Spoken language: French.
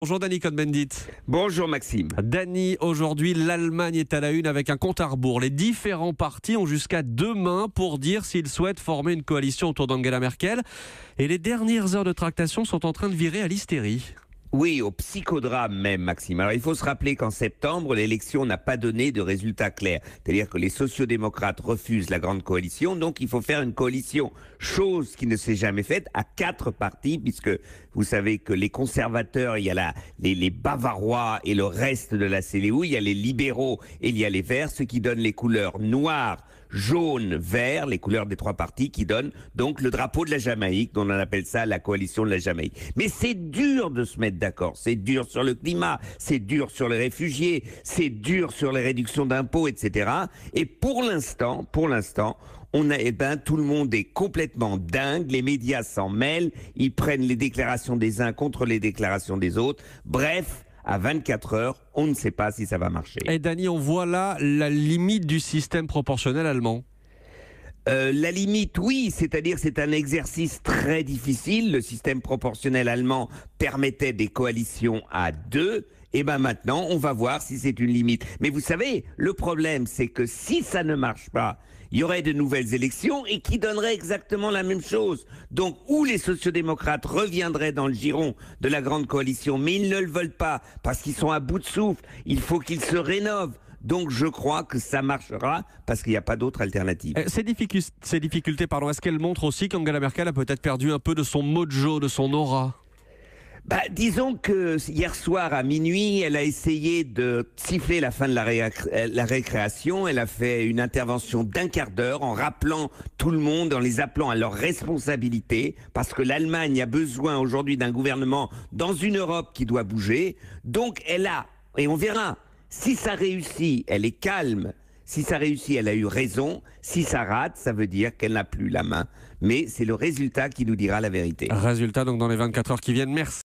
Bonjour Dany Cohn-Bendit. Bonjour Maxime. Dany, aujourd'hui l'Allemagne est à la une avec un compte à rebours. Les différents partis ont jusqu'à demain pour dire s'ils souhaitent former une coalition autour d'Angela Merkel. Et les dernières heures de tractation sont en train de virer à l'hystérie. Oui, au psychodrame même, Maxime. Alors il faut se rappeler qu'en septembre, l'élection n'a pas donné de résultat clair. C'est-à-dire que les sociodémocrates refusent la grande coalition, donc il faut faire une coalition, chose qui ne s'est jamais faite, à 4 partis, puisque vous savez que les conservateurs, il y a les Bavarois et le reste de la CDU, il y a les libéraux et il y a les verts, ce qui donne les couleurs noires, jaune, vert, les couleurs des 3 partis qui donnent donc le drapeau de la Jamaïque, dont on appelle ça la coalition de la Jamaïque. Mais c'est dur de se mettre d'accord, c'est dur sur le climat, c'est dur sur les réfugiés, c'est dur sur les réductions d'impôts, etc. Et pour l'instant, tout le monde est complètement dingue, les médias s'en mêlent, ils prennent les déclarations des uns contre les déclarations des autres. Bref, à 24 heures, on ne sait pas si ça va marcher. Et Dany, on voit là la limite du système proportionnel allemand. La limite, oui, c'est-à-dire c'est un exercice très difficile. Le système proportionnel allemand permettait des coalitions à 2. Et ben maintenant, on va voir si c'est une limite. Mais vous savez, le problème, c'est que si ça ne marche pas, il y aurait de nouvelles élections et qui donneraient exactement la même chose. Donc, où les sociodémocrates reviendraient dans le giron de la grande coalition, mais ils ne le veulent pas parce qu'ils sont à bout de souffle. Il faut qu'ils se rénovent. Donc je crois que ça marchera parce qu'il n'y a pas d'autre alternative. Ces difficultés, est-ce qu'elles montrent aussi qu'Angela Merkel a peut-être perdu un peu de son mojo, de son aura ? Disons que hier soir à minuit, elle a essayé de siffler la fin de la récréation. Elle a fait une intervention d'1 quart d'heure en rappelant tout le monde, en les appelant à leurs responsabilités, parce que l'Allemagne a besoin aujourd'hui d'un gouvernement dans une Europe qui doit bouger. Donc et on verra, si ça réussit, elle est calme. Si ça réussit, elle a eu raison. Si ça rate, ça veut dire qu'elle n'a plus la main. Mais c'est le résultat qui nous dira la vérité. Résultat donc dans les 24 heures qui viennent. Merci.